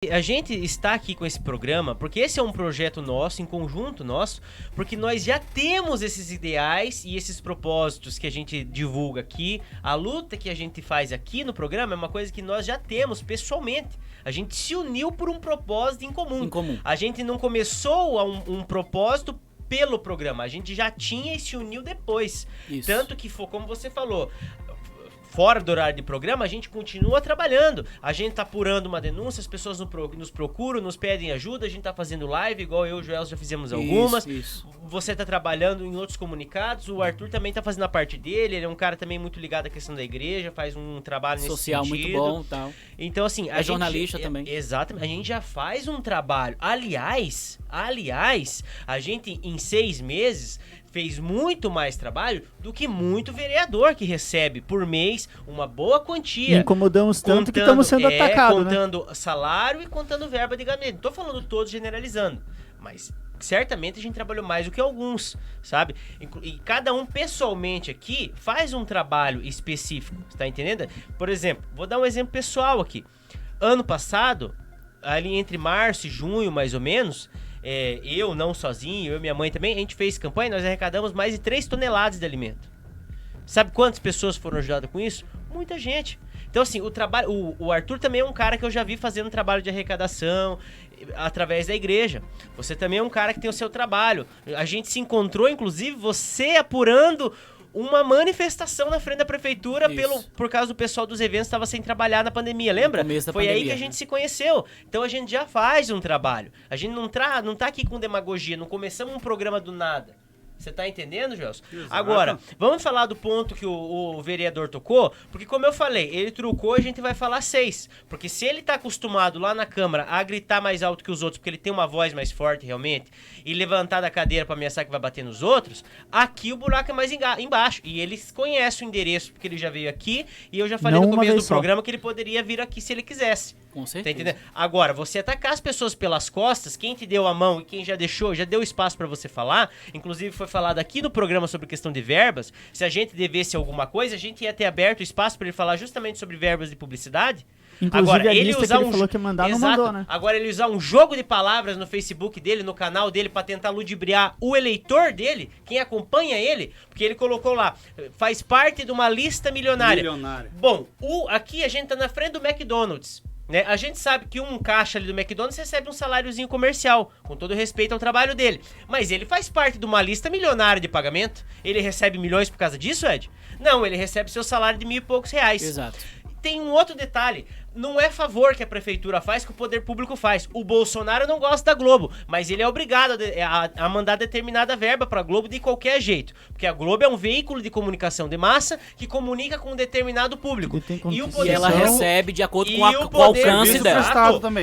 A gente está aqui com esse programa porque esse é um projeto nosso, em conjunto nosso, porque nós já temos esses ideais e esses propósitos que a gente divulga aqui. A luta que a gente faz aqui no programa é uma coisa que nós já temos pessoalmente. A gente se uniu por um propósito em comum. A gente não começou a um propósito pelo programa, a gente já tinha e se uniu depois. Isso. Tanto que foi como você falou, fora do horário de programa, a gente continua trabalhando. A gente tá apurando uma denúncia, as pessoas nos procuram, nos pedem ajuda, a gente tá fazendo live, igual eu e o Joel já fizemos algumas. Isso. Você tá trabalhando em outros comunicados, o Arthur também tá fazendo a parte dele, ele é um cara também muito ligado à questão da igreja, faz um trabalho social nesse sentido. Muito bom, tal. Então assim, é jornalista também. Exatamente, a gente já faz um trabalho. Aliás, a gente em 6 meses fez muito mais trabalho do que muito vereador que recebe por mês uma boa quantia. Incomodamos tanto que estamos sendo atacados, contando salário e contando verba de gabinete. Não tô falando todos generalizando, mas certamente a gente trabalhou mais do que alguns, sabe? E cada um pessoalmente aqui faz um trabalho específico, tá entendendo? Por exemplo, vou dar um exemplo pessoal aqui. Ano passado, ali entre março e junho mais ou menos, eu não sozinho, eu e minha mãe também, a gente fez campanha, nós arrecadamos mais de 3 toneladas de alimento. Sabe quantas pessoas foram ajudadas com isso? Muita gente. Então assim, o Arthur também é um cara que eu já vi fazendo trabalho de arrecadação através da igreja. Você também é um cara que tem o seu trabalho. A gente se encontrou, inclusive, você apurando uma manifestação na frente da prefeitura por causa do pessoal dos eventos estava sem trabalhar na pandemia, lembra? Foi aí que a gente se conheceu. Então a gente já faz um trabalho. A gente não tá aqui com demagogia, não começamos um programa do nada. Você tá entendendo, Gelson? Agora, vamos falar do ponto que o vereador tocou, porque como eu falei, ele trucou e a gente vai falar 6. Porque se ele tá acostumado lá na Câmara a gritar mais alto que os outros, porque ele tem uma voz mais forte realmente, e levantar da cadeira pra ameaçar que vai bater nos outros, aqui o buraco é mais embaixo. E ele conhece o endereço, porque ele já veio aqui, e eu já falei no começo do programa que ele poderia vir aqui se ele quisesse. Com certeza. Tá entendendo? Agora, você atacar as pessoas pelas costas, quem te deu a mão e quem já deu espaço pra você falar, inclusive foi falado aqui no programa sobre questão de verbas, se a gente devesse alguma coisa, a gente ia ter aberto espaço pra ele falar justamente sobre verbas de publicidade. Inclusive agora, ele falou que mandar não mandou, né? Agora ele usar um jogo de palavras no Facebook dele, no canal dele, pra tentar ludibriar o eleitor dele, quem acompanha ele, porque ele colocou lá, faz parte de uma lista milionária. Bom, aqui a gente tá na frente do McDonald's. Né? A gente sabe que um caixa ali do McDonald's recebe um saláriozinho comercial, com todo respeito ao trabalho dele. Mas ele faz parte de uma lista milionária de pagamento. Ele recebe milhões por causa disso, Ed? Não, ele recebe seu salário de R$1.000 e poucos. Exato. Tem um outro detalhe, não é favor que a prefeitura faz, que o poder público faz. O Bolsonaro não gosta da Globo, mas ele é obrigado a mandar determinada verba pra Globo de qualquer jeito. Porque a Globo é um veículo de comunicação de massa que comunica com um determinado público. E ela recebe de acordo com o alcance dela.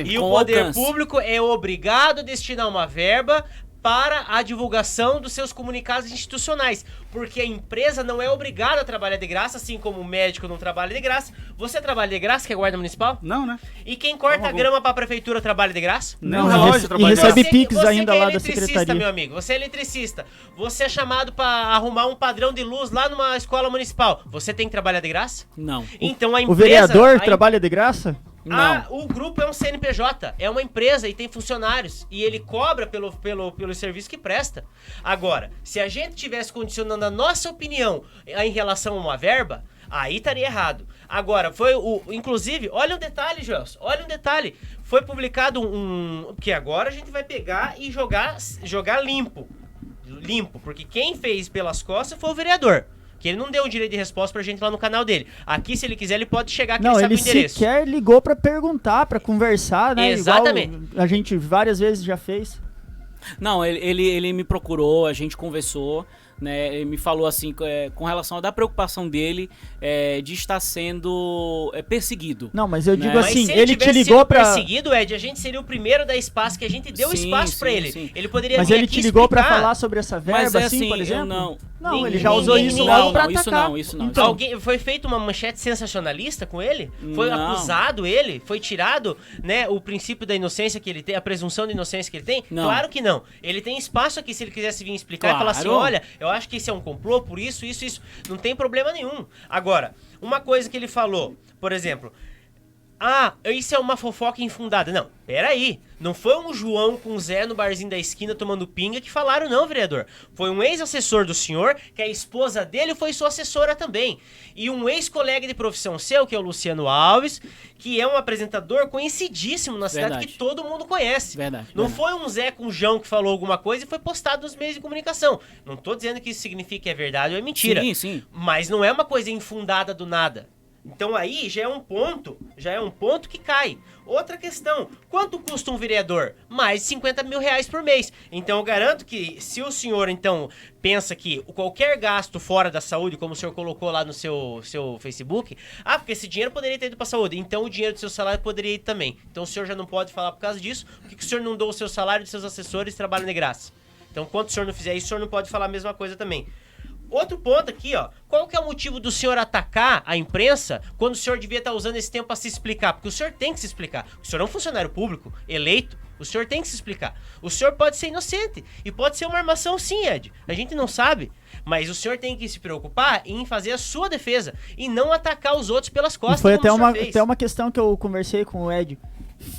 E o poder público é obrigado a destinar uma verba para a divulgação dos seus comunicados institucionais, porque a empresa não é obrigada a trabalhar de graça, assim como o médico não trabalha de graça. Você trabalha de graça, que é guarda municipal? Não, né? E quem corta a grama para a prefeitura trabalha de graça? Não, e recebe Pix ainda lá da secretaria. Você é eletricista, meu amigo, você é eletricista. Você é chamado para arrumar um padrão de luz lá numa escola municipal. Você tem que trabalhar de graça? Não. Então a empresa... O vereador trabalha de graça? Não. O grupo é um CNPJ, é uma empresa e tem funcionários. E ele cobra pelo serviço que presta. Agora, se a gente tivesse condicionando a nossa opinião em relação a uma verba, aí estaria errado. Agora, inclusive, olha um detalhe, Gelson, olha um detalhe. Foi publicado que agora a gente vai pegar e jogar limpo. Limpo, porque quem fez pelas costas foi o vereador. Que ele não deu o direito de resposta pra gente lá no canal dele. Aqui, se ele quiser, ele pode chegar aqui e sabe o endereço. Não, ele sequer ligou pra perguntar, pra conversar, né? Exatamente. Igual a gente várias vezes já fez. Não, ele me procurou, a gente conversou, né? Ele me falou assim, com relação da preocupação dele de estar sendo perseguido. Não, mas eu digo assim, se ele te ligou pra... perseguido, Ed, a gente seria o primeiro a dar espaço, que a gente deu espaço pra ele. Sim. Ele poderia Mas vir ele aqui te ligou explicar. pra falar sobre essa verba, assim, por exemplo? Não, ele já usou isso logo pra atacar. Isso não. Então, Foi feita uma manchete sensacionalista com ele? Foi acusado ele? Foi tirado, né, o princípio da inocência que ele tem, a presunção de inocência que ele tem? Não. Claro que não. Ele tem espaço aqui, se ele quisesse vir explicar e falar assim, olha, eu acho que esse é um complô por isso. Não tem problema nenhum. Agora, uma coisa que ele falou, por exemplo, Ah, isso é uma fofoca infundada. Não, peraí. Não foi um João com o Zé no barzinho da esquina tomando pinga que falaram, não, vereador. Foi um ex-assessor do senhor, que a esposa dele foi sua assessora também. E um ex-colega de profissão seu, que é o Luciano Alves, que é um apresentador conhecidíssimo na cidade, que todo mundo conhece. Não foi um Zé com o João que falou alguma coisa e foi postado nos meios de comunicação. Não tô dizendo que isso significa que é verdade ou é mentira. Sim. Mas não é uma coisa infundada do nada. Então aí já é um ponto que cai. Outra questão, quanto custa um vereador? Mais de 50 mil reais por mês. Então eu garanto que se o senhor então pensa que qualquer gasto fora da saúde, como o senhor colocou lá no seu Facebook, porque esse dinheiro poderia ter ido para a saúde, então o dinheiro do seu salário poderia ir também. Então o senhor já não pode falar por causa disso, por que o senhor não deu o seu salário de seus assessores e trabalham de graça? Então enquanto o senhor não fizer isso, o senhor não pode falar a mesma coisa também. Outro ponto aqui, ó. Qual que é o motivo do senhor atacar a imprensa quando o senhor devia estar usando esse tempo para se explicar? Porque o senhor tem que se explicar. O senhor é um funcionário público, eleito. O senhor tem que se explicar. O senhor pode ser inocente. E pode ser uma armação sim, Ed. A gente não sabe. Mas o senhor tem que se preocupar em fazer a sua defesa. E não atacar os outros pelas costas. E foi até uma questão que eu conversei com o Ed.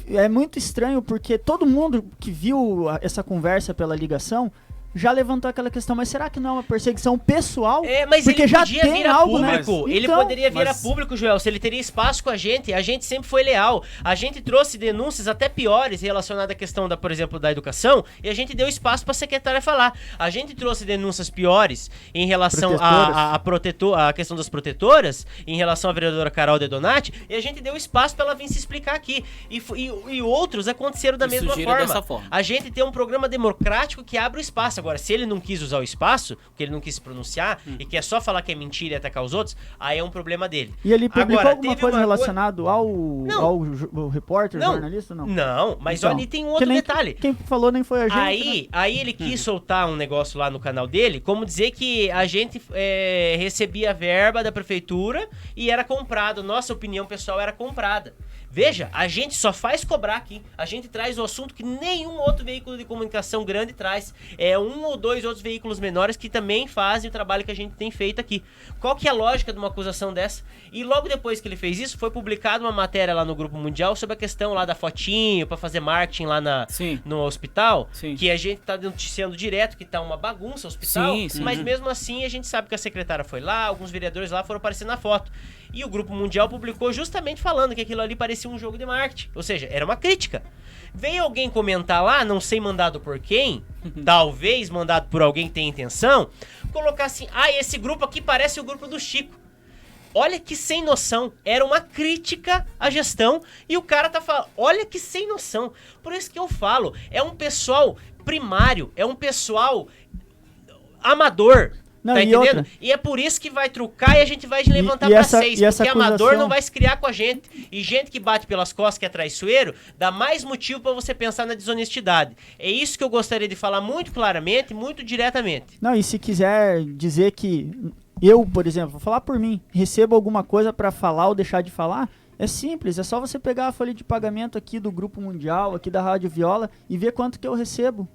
É muito estranho porque todo mundo que viu essa conversa pela ligação já levantou aquela questão, mas será que não é uma perseguição pessoal? Mas porque ele já podia tem vir a algo, público. Né? Ele poderia vir a público, Joel, se ele teria espaço com a gente sempre foi leal. A gente trouxe denúncias até piores relacionadas à questão, por exemplo, da educação, e a gente deu espaço para a secretária falar. A gente trouxe denúncias piores em relação à questão das protetoras, em relação à vereadora Carol De Donati, e a gente deu espaço para ela vir se explicar aqui. E outros aconteceram da mesma forma. A gente tem um programa democrático que abre o espaço. Agora, se ele não quis usar o espaço, porque ele não quis se pronunciar e quer só falar que é mentira e atacar os outros, aí é um problema dele. E ele publicou alguma coisa relacionada ao repórter, jornalista? Não, mas ali tem um outro detalhe. Quem falou nem foi a gente. Aí ele quis soltar um negócio lá no canal dele, como dizer que a gente recebia verba da prefeitura e era comprado. Nossa opinião pessoal era comprada. Veja, a gente só faz cobrar aqui. A gente traz o assunto que nenhum outro veículo de comunicação grande traz. É um ou dois outros veículos menores que também fazem o trabalho que a gente tem feito aqui. Qual que é a lógica de uma acusação dessa? E logo depois que ele fez isso, foi publicada uma matéria lá no Grupo Mundial sobre a questão lá da fotinho pra fazer marketing lá no hospital. Sim. Que a gente tá noticiando direto que tá uma bagunça o hospital. Sim. Mas mesmo assim a gente sabe que a secretária foi lá, alguns vereadores lá foram aparecer na foto. E o Grupo Mundial publicou justamente falando que aquilo ali parecia um jogo de marketing. Ou seja, era uma crítica. Veio alguém comentar lá, não sei mandado por quem, talvez mandado por alguém que tem intenção, colocar assim, esse grupo aqui parece o grupo do Chico. Olha que sem noção. Era uma crítica à gestão e o cara tá falando, olha que sem noção. Por isso que eu falo, é um pessoal primário, é um pessoal amador. Não, tá entendendo? E é por isso que vai trucar e a gente vai levantar pra 6, porque amador não vai se criar com a gente. E gente que bate pelas costas, que é traiçoeiro, dá mais motivo pra você pensar na desonestidade. É isso que eu gostaria de falar muito claramente, muito diretamente. Não, e se quiser dizer que eu, por exemplo, vou falar por mim, recebo alguma coisa pra falar ou deixar de falar, é simples, é só você pegar a folha de pagamento aqui do Grupo Mundial, aqui da Rádio Viola e ver quanto que eu recebo.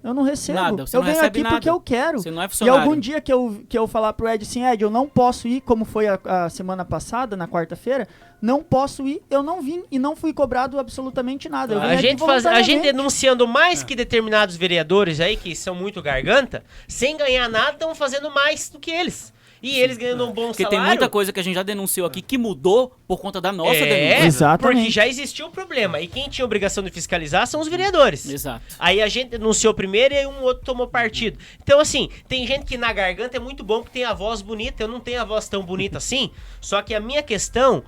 Eu não recebo. Nada, eu venho aqui nada. Porque eu quero. Você não é funcionário. E algum dia que eu falar pro Ed assim, Ed, eu não posso ir, como foi a semana passada, na quarta-feira, não posso ir, eu não vim e não fui cobrado absolutamente nada. Eu a gente denunciando mais que determinados vereadores aí, que são muito garganta, sem ganhar nada, estão fazendo mais do que eles. E eles ganhando um bom porque salário. Porque tem muita coisa que a gente já denunciou aqui que mudou por conta da nossa denúncia. Exatamente. Porque já existiu o problema. E quem tinha obrigação de fiscalizar são os vereadores. Exato. Aí a gente denunciou primeiro e aí um outro tomou partido. Então, assim, tem gente que na garganta é muito bom porque tem a voz bonita. Eu não tenho a voz tão bonita assim. Só que a minha questão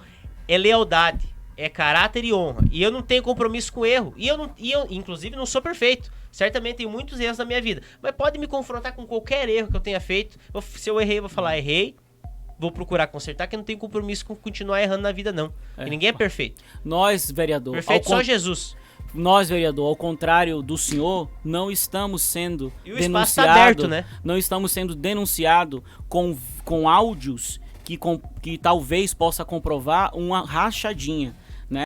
é lealdade, é caráter e honra. E eu não tenho compromisso com erro. E eu inclusive, não sou perfeito. Certamente tenho muitos erros na minha vida. Mas pode me confrontar com qualquer erro que eu tenha feito. Se eu errei, eu vou falar, errei. Vou procurar consertar, que eu não tenho compromisso com continuar errando na vida, não. E ninguém é perfeito. Nós, vereador... Perfeito só Jesus. Nós, vereador, ao contrário do senhor, não estamos sendo denunciados... Tá aberto, né? Não estamos sendo denunciados com áudios que talvez possa comprovar uma rachadinha.